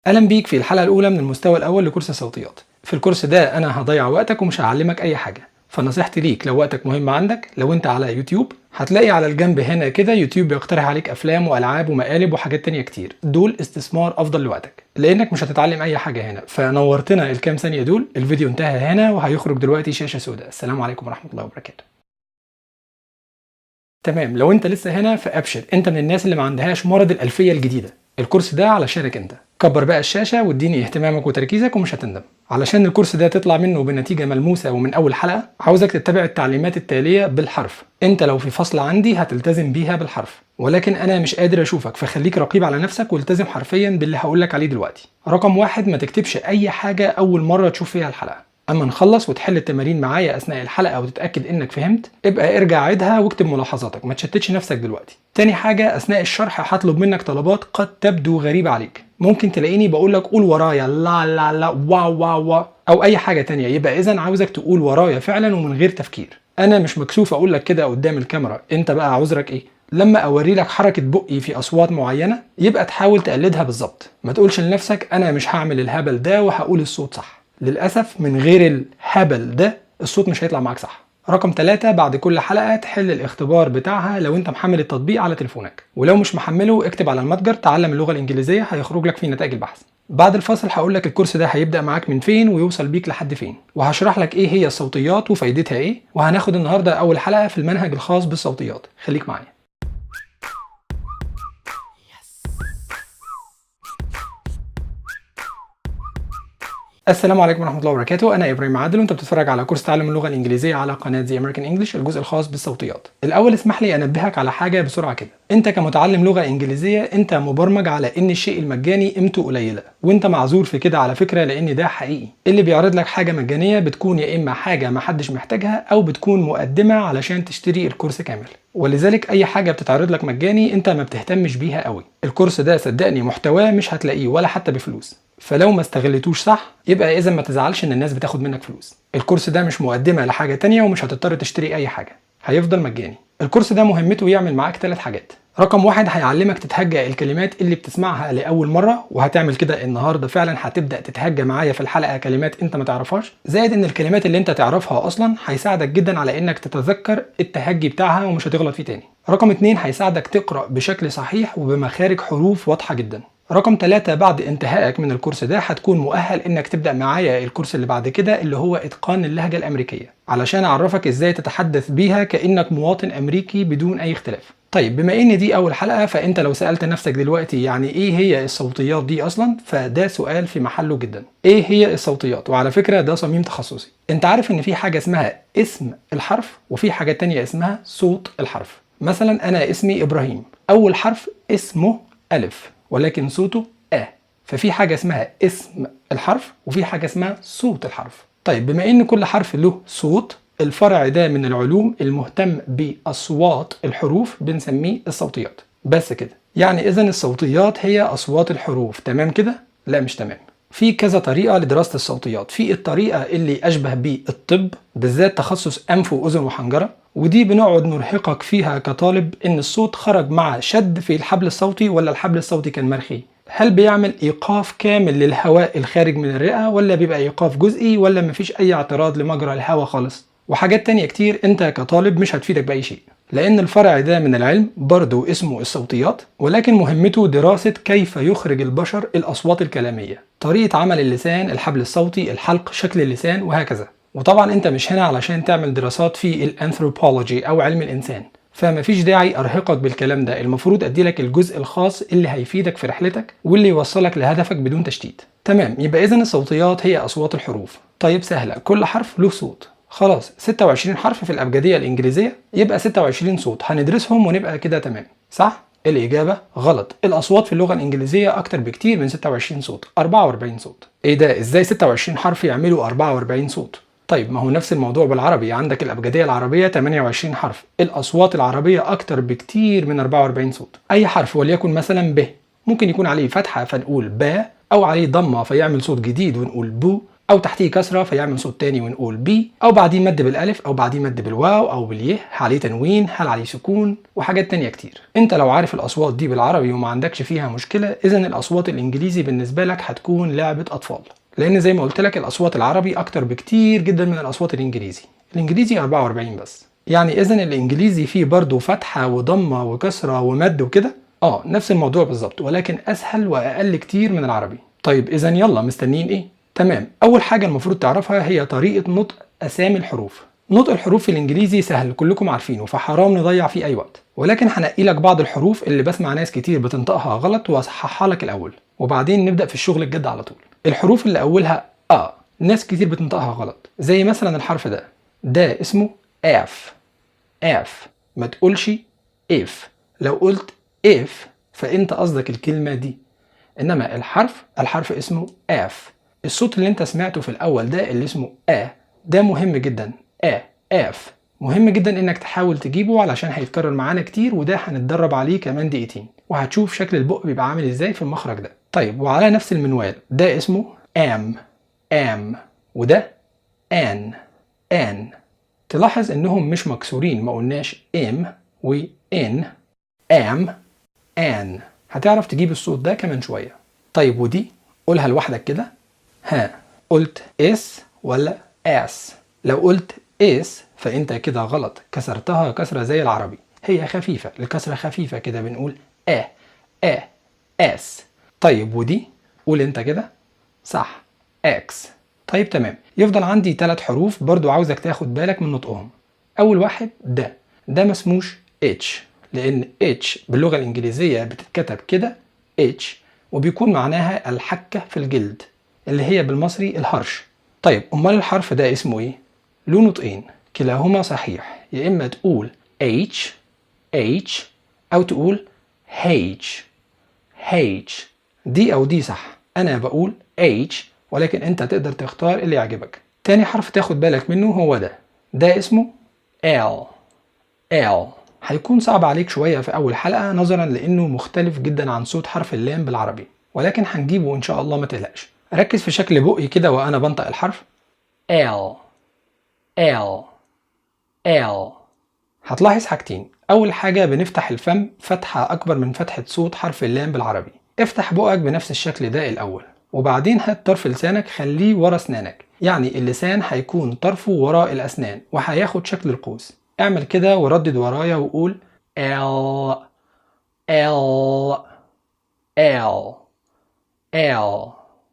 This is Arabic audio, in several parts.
اهلا بيك في الحلقه الاولى من المستوى الاول لكورس الصوتيات. في الكورس ده انا هضيع وقتك ومش هعلمك اي حاجه، فنصيحتي ليك لو وقتك مهم عندك، لو انت على يوتيوب هتلاقي على الجنب هنا كده يوتيوب بيقترح عليك افلام والعاب ومقالب وحاجات تانية كتير. دول استثمار افضل لوقتك لانك مش هتتعلم اي حاجه هنا. فنورتنا الكام ثانيه دول. الفيديو انتهى هنا وهيخرج دلوقتي شاشه سوداء. السلام عليكم ورحمه الله وبركاته. تمام، لو انت لسه هنا فابشر، انت من الناس اللي ما عندهاش مرض الالفيه الجديده. الكورس ده علشانك انت. كبر بقى الشاشه واديني اهتمامك وتركيزك ومش هتندم. علشان الكورس ده تطلع منه بنتيجه ملموسه ومن اول حلقه، عاوزك تتبع التعليمات التاليه بالحرف. انت لو في فصل عندي هتلتزم بيها بالحرف، ولكن انا مش قادر اشوفك، فخليك رقيب على نفسك والتزم حرفيا باللي هقولك عليه دلوقتي. رقم واحد، ما تكتبش اي حاجه اول مره تشوف فيها الحلقه. اما نخلص وتحل التمارين معايا اثناء الحلقه وتتاكد انك فهمت، ابقى ارجع عيدها واكتب ملاحظاتك، ما تشتتش نفسك دلوقتي. تاني حاجه، اثناء الشرح هطلب منك طلبات قد تبدو غريبه عليك. ممكن تلاقيني بقول لك قول ورايا لا لا لا واو واو واو او اي حاجه تانية، يبقى اذا عاوزك تقول ورايا فعلا ومن غير تفكير. انا مش مكسوف اقول لك كده قدام الكاميرا. انت بقى عذرك ايه؟ لما اوري لك حركه بقي في اصوات معينه يبقى تحاول تقلدها بالظبط. ما تقولش لنفسك انا مش هعمل الهبل ده وهقول الصوت صح. للأسف من غير الهبل ده الصوت مش هيطلع معاك صح. رقم 3، بعد كل حلقة تحل الاختبار بتاعها لو انت محمل التطبيق على تليفونك، ولو مش محمله اكتب على المتجر تعلم اللغة الإنجليزية، هيخرج لك في نتائج البحث. بعد الفاصل هقول لك الكورس ده هيبدأ معاك من فين ويوصل بيك لحد فين، وهشرح لك ايه هي الصوتيات وفايدتها ايه، وهناخد النهاردة أول حلقة في المنهج الخاص بالصوتيات. خليك معايا. السلام عليكم ورحمة الله وبركاته. أنا إبراهيم عادل وأنت بتتفرج على كورس تعلم اللغة الإنجليزية على قناة زي أمريكان إنجلش، الجزء الخاص بالصوتيات. الأول اسمح لي أنبهك على حاجة بسرعة كده. أنت كمتعلم لغة إنجليزية أنت مبرمج على إن الشيء المجاني قيمته قليلة، وأنت معذور في كده على فكرة، لأن ده حقيقي. اللي بيعرض لك حاجة مجانية بتكون يا إما حاجة محدش محتاجها أو بتكون مقدمة علشان تشتري الكورس كامل. ولذلك أي حاجة بتتعرض لك مجاني أنت ما بتهتمش بيها قوي. الكورس ده صدقني محتواه مش هتلاقيه ولا حتى بفلوس، فلو ما استغلتوش صح يبقى اذا ما تزعلش ان الناس بتاخد منك فلوس. الكورس ده مش مقدمه لحاجه تانية ومش هتضطر تشتري اي حاجه، هيفضل مجاني. الكورس ده مهمته يعمل معاك 3 حاجات. رقم 1، هيعلمك تتهجى الكلمات اللي بتسمعها لاول مره، وهتعمل كده النهارده فعلا. هتبدا تتهجى معايا في الحلقه كلمات انت ما تعرفهاش، زائد ان الكلمات اللي انت تعرفها اصلا هيساعدك جدا على انك تتذكر التهجي بتاعها ومش هتغلط فيه تاني. رقم 2، هيساعدك تقرا بشكل صحيح وبمخارج حروف واضحه جدا. رقم 3، بعد انتهائك من الكورس ده هتكون مؤهل انك تبدأ معايا الكورس اللي بعد كده اللي هو اتقان اللهجة الامريكية، علشان اعرفك ازاي تتحدث بيها كأنك مواطن امريكي بدون اي اختلاف. طيب بما ان دي اول حلقة، فانت لو سألت نفسك دلوقتي يعني ايه هي الصوتيات دي اصلا، فده سؤال في محله جدا. ايه هي الصوتيات؟ وعلى فكرة ده صميم تخصصي. انت عارف ان في حاجة اسمها اسم الحرف وفي حاجة تانية اسمها صوت الحرف. مثلا انا اسمي ابراهيم، اول حرف اسمه الف ولكن صوته ففي حاجة اسمها اسم الحرف وفي حاجة اسمها صوت الحرف. طيب بما ان كل حرف له صوت، الفرع ده من العلوم المهتم بأصوات الحروف بنسميه الصوتيات. بس كده، يعني اذا الصوتيات هي أصوات الحروف. تمام كده؟ لا مش تمام. في كذا طريقة لدراسة الصوتيات. في الطريقة اللي أشبه بالطب، بالذات تخصص أنف وأذن وحنجرة، ودي بنقعد نرهقك فيها كطالب إن الصوت خرج مع شد في الحبل الصوتي ولا الحبل الصوتي كان مرخي. هل بيعمل إيقاف كامل للهواء الخارج من الرئة ولا بيبقى إيقاف جزئي ولا مفيش أي اعتراض لمجرى الهواء خالص؟ وحاجات تانية كتير أنت كطالب مش هتفيدك بأي شيء، لأن الفرع ده من العلم برضو اسمه الصوتيات، ولكن مهمته دراسة كيف يخرج البشر الأصوات الكلامية، طريقة عمل اللسان، الحبل الصوتي، الحلق، شكل اللسان وهكذا. وطبعا أنت مش هنا علشان تعمل دراسات في الأنثروبولوجي أو علم الإنسان، فمفيش داعي أرهقك بالكلام ده. المفروض أديلك الجزء الخاص اللي هيفيدك في رحلتك واللي يوصلك لهدفك بدون تشتيت. تمام، يبقى إذن الصوتيات هي أصوات الحروف. طيب سهلة، كل حرف له صوت. خلاص 26 حرف في الأبجدية الإنجليزية، يبقى 26 صوت هندرسهم ونبقى كده تمام. صح؟ الإجابة غلط. الأصوات في اللغة الإنجليزية أكتر بكتير من 26 صوت، 44 صوت. إيه ده؟ إزاي 26 حرف يعملوا 44 صوت؟ طيب ما هو نفس الموضوع بالعربي. عندك الأبجدية العربية 28 حرف، الأصوات العربية أكتر بكتير من 44 صوت. أي حرف وليكن مثلا ب، ممكن يكون عليه فتحة فنقول با، أو عليه ضمة فيعمل صوت جديد ونقول بو، أو تحتيه كسرة فيعمل صوت تاني ونقول بي، أو بعديه مد بالألف، أو بعديه مد بالواو أو باليه، عليه تنوين، هل عليه سكون، وحاجات تانية كتير. أنت لو عارف الأصوات دي بالعربي وما عندكش فيها مشكلة، إذا الأصوات الإنجليزي بالنسبة لك هتكون لعبة أطفال، لأن زي ما قلت لك الأصوات العربي أكتر بكتير جدا من الأصوات الإنجليزي. الإنجليزي 44 بس. يعني إذا الإنجليزي فيه برضه فتحة وضمة وكسرة ومد وكده، نفس الموضوع بالظبط، ولكن أسهل وأقل كتير من العربي. طيب إذا يلا مستنيين إيه؟ تمام، أول حاجة المفروض تعرفها هي طريقة نطق أسامي الحروف. نطق الحروف في الإنجليزي سهل كلكم عارفينه، فحرام نضيع فيه أي وقت، ولكن هنقي لك بعض الحروف اللي بسمع ناس كتير بتنطقها غلط وأصححها لك الأول، وبعدين نبدأ في الشغل الجد على طول. الحروف اللي أولها ناس كتير بتنطقها غلط، زي مثلا الحرف ده اسمه اف. ما تقولش if. لو قلت if فانت قصدك الكلمة دي، انما الحرف اسمه f. الصوت اللي انت سمعته في الاول ده اللي اسمه ده مهم جدا. f مهم جدا انك تحاول تجيبه علشان هيتكرر معانا كتير، وده هنتدرب عليه كمان دقيقتين، وهتشوف شكل البق بيبقى عامل ازاي في المخرج ده. طيب وعلى نفس المنوال ده اسمه am، وده an. تلاحظ انهم مش مكسورين، ما قلناش ام وان، ان. هتعرف تجيب الصوت ده كمان شويه. طيب ودي قولها لوحدك كده. قلت اس ولا اس؟ لو قلت اس فانت كده غلط، كسرتها كسره زي العربي، هي خفيفه، الكسره خفيفه كده، بنقول اس. طيب ودي قول انت كده. صح، اكس. طيب تمام، يفضل عندي 3 حروف برضو عاوزك تاخد بالك من نطقهم. اول واحد ده ما اسموش اتش، لان اتش باللغه الانجليزيه بتتكتب كده اتش، وبيكون معناها الحكه في الجلد، اللي هي بالمصري الهرش. طيب امال الحرف ده اسمه ايه؟ له نطقين كلاهما صحيح، يا اما تقول H او تقول H. دي او دي صح، انا بقول H، ولكن انت تقدر تختار اللي يعجبك. تاني حرف تاخد بالك منه هو ده اسمه L. هيكون صعب عليك شوية في أول حلقة نظرا لأنه مختلف جدا عن صوت حرف اللام بالعربي، ولكن هنجيبه إن شاء الله، ما تقلقش. ركز في شكل بقي كده وأنا بنطق الحرف L. هتلاحظ حاجتين. أول حاجة بنفتح الفم فتحة أكبر من فتحة صوت حرف اللام بالعربي. افتح بقك بنفس الشكل ده الأول، وبعدين هات طرف لسانك خليه ورا أسنانك، يعني اللسان هيكون طرفه وراء الأسنان وهياخد شكل القوس. اعمل كده وردد ورايا وقول L.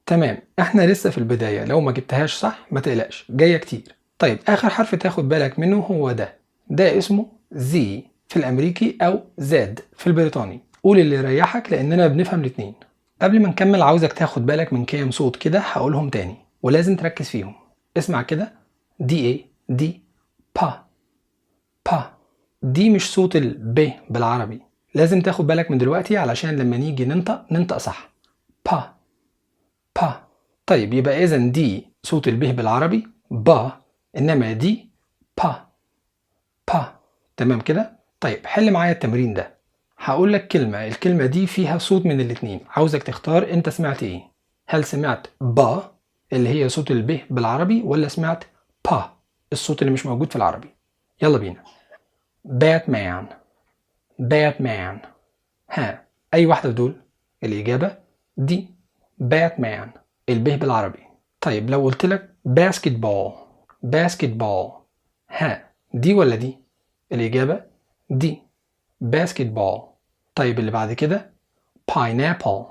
تمام، احنا لسه في البداية، لو ما جبتهاش صح ما تقلقش، جاية كتير. طيب آخر حرف تاخد بالك منه هو ده اسمه Z في الأمريكي أو Z في البريطاني. قول اللي يريحك لأننا بنفهم الاتنين. قبل ما نكمل عاوزك تاخد بالك من كام صوت كده هقولهم تاني ولازم تركز فيهم. اسمع كده، دي ايه؟ دي با. دي مش صوت الب بالعربي، لازم تاخد بالك من دلوقتي علشان لما نيجي ننطق صح. با. طيب يبقى إذا دي صوت الب بالعربي با، إنما دي با. تمام كده؟ طيب حل معايا التمرين ده. هقول لك الكلمة دي فيها صوت من الاتنين، عاوزك تختار انت سمعت ايه. هل سمعت با اللي هي صوت الب بالعربي، ولا سمعت با الصوت اللي مش موجود في العربي؟ يلا بينا. باتمان. اي واحدة في دول؟ الإجابة دي باتمان، الب بالعربي. طيب لو قلت لك باسكتبول، دي ولا دي؟ الإجابة دي باسكتبول. طيب اللي بعد كده pineapple.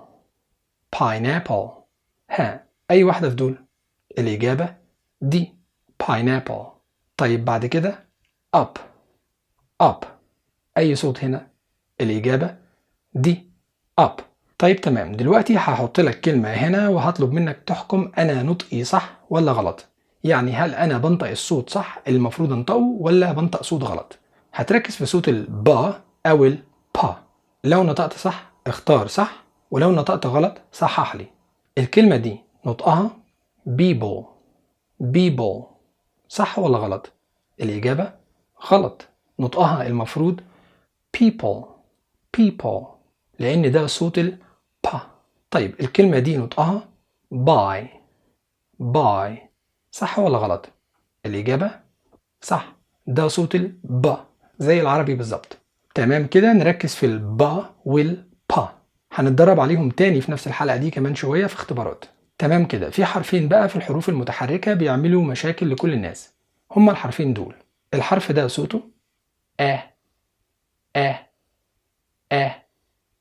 أي واحدة في دول؟ الإجابة دي pineapple. طيب بعد كده up. أي صوت هنا؟ الإجابة دي up. طيب تمام، دلوقتي هحط لك كلمة هنا وهطلب منك تحكم أنا نطقي صح ولا غلط. يعني هل أنا بنطق الصوت صح المفروض أنطقه، ولا بنطق صوت غلط؟ هتركز في صوت البا أو البا. لو نطقت صح اختار صح، ولو نطقت غلط صحح لي. الكلمة دي نطقها people. صح ولا غلط؟ الإجابة غلط، نطقها المفروض people. لأن ده صوت البا. طيب الكلمة دي نطقها buy. buy. صح ولا غلط؟ الإجابة صح، ده صوت الب زي العربي بالظبط. تمام كده، نركز في البا والبا، هنتدرب عليهم تاني في نفس الحلقة دي كمان شوية في اختبارات. تمام كده، في حرفين بقى في الحروف المتحركة بيعملوا مشاكل لكل الناس، هما الحرفين دول. الحرف ده صوته آه آه آه،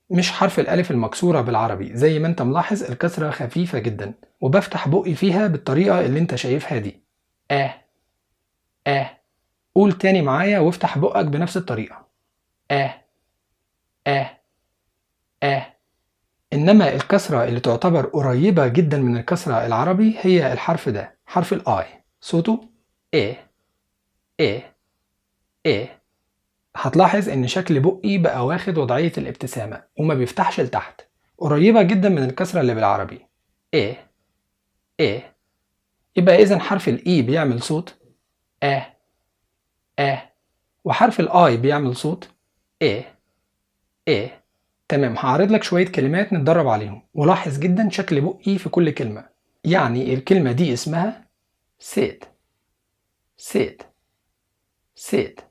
مش حرف الألف المكسورة بالعربي. زي ما انت ملاحظ الكسرة خفيفة جدا، وبفتح بقي فيها بالطريقة اللي انت شايفها دي. آه آه. قول تاني معايا وافتح بقك بنفس الطريقة. آه آه آه. إنما الكسرة اللي تعتبر قريبة جدا من الكسرة العربي هي الحرف ده، حرف الآي، صوته إيه إيه إيه. هتلاحظ إن شكل بقي بقى واخد وضعية الابتسامة وما بيفتحش لتحت، قريبة جدا من الكسرة اللي بالعربي. إيه إيه. يبقى إذا حرف الإي بيعمل صوت آه آه، وحرف الآي بيعمل صوت إيه إيه. تمام، هعرض لك شوية كلمات نتدرب عليهم، ولاحظ جدا شكل بقي في كل كلمة. يعني الكلمة دي اسمها sit sit sit،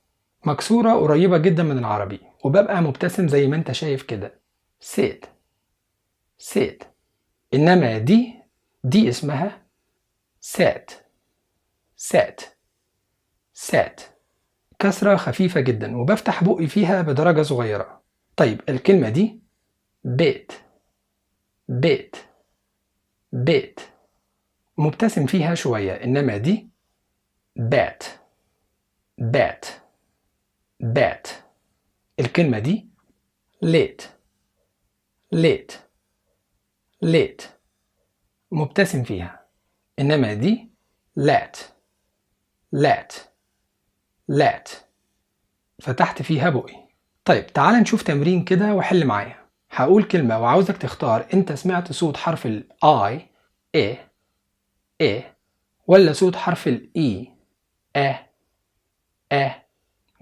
مكسورة قريبة جدا من العربي، وببقى مبتسم زي ما انت شايف كده. sit sit. إنما دي اسمها sat sat sat، كسرة خفيفة جدا وبفتح بقي فيها بدرجة صغيرة. طيب الكلمة دي bit bit bit، مبتسم فيها شوية. إنما دي bat bat bat. الكلمة دي late late late، مبتسم فيها. إنما دي let let let، فتحت فيها بقي. طيب تعال نشوف تمرين كده وحل معايا. هقول كلمة وعاوزك تختار انت سمعت صوت حرف ال I إيه ولا صوت حرف ال E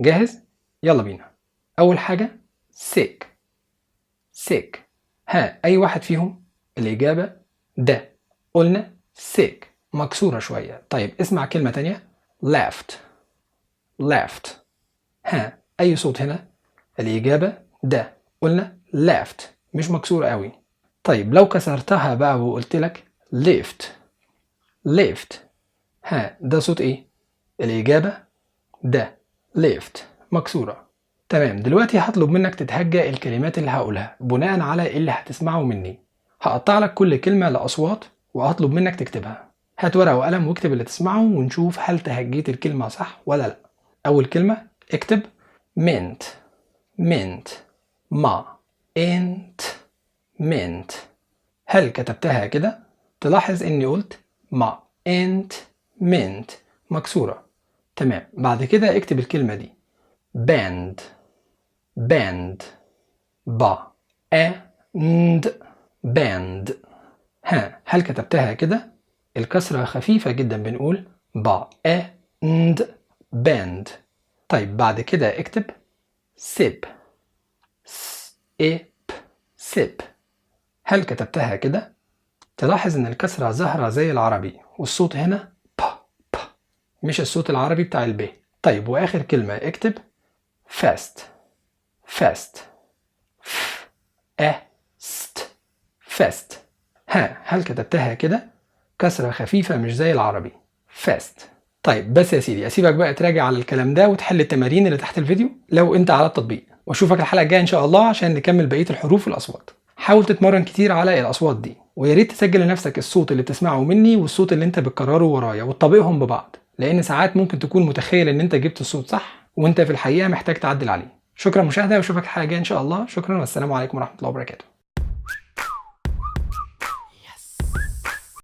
جاهز؟ يلا بينا. أول حاجة sick sick. ها أي واحد فيهم؟ الإجابة ده، قلنا sick مكسورة شوية. طيب اسمع كلمة تانية left left. ها أي صوت هنا؟ الإجابة ده، قلنا left مش مكسورة قوي. طيب لو كسرتها بقى وقلت لك lift lift، ها ده صوت إيه؟ الإجابة ده lift مكسورة. تمام، دلوقتي هطلب منك تتهجى الكلمات اللي هقولها بناء على اللي هتسمعه مني. هقطع لك كل كلمة لأصوات وهطلب منك تكتبها. هات ورقة وقلم واكتب اللي تسمعه ونشوف هل تهجيت الكلمة صح ولا لا. أول كلمة اكتب mint mint ما انت mint. هل كتبتها كده؟ تلاحظ اني قلت ما انت mint مكسورة. تمام، بعد كده اكتب الكلمة دي band band با and band. ها هل كتبتها كده؟ الكسرة خفيفة جدا، بنقول با and band. طيب بعد كده اكتب sip sip sip. هل كتبتها كده؟ تلاحظ ان الكسرة ظاهرة زي العربي والصوت هنا ب مش الصوت العربي بتاع الب. طيب واخر كلمة اكتب fast fast st fast. ها هل كتبتها كده؟ كسرة خفيفة مش زي العربي fast. طيب بس يا سيدي اسيبك بقى تراجع على الكلام ده وتحل التمارين اللي تحت الفيديو لو انت على التطبيق، واشوفك الحلقة الجاية ان شاء الله عشان نكمل بقية الحروف والاصوات. حاول تتمرن كتير على الاصوات دي، ويا ريت تسجل لنفسك الصوت اللي بتسمعه مني والصوت اللي انت بتكرره ورايا وتطبقهم ببعض، لان ساعات ممكن تكون متخيل ان انت جبت الصوت صح وانت في الحقيقة محتاج تعدل عليه. شكرا مشاهدة، واشوفك الحلقة الجاية ان شاء الله. شكرا والسلام عليكم ورحمة الله وبركاته.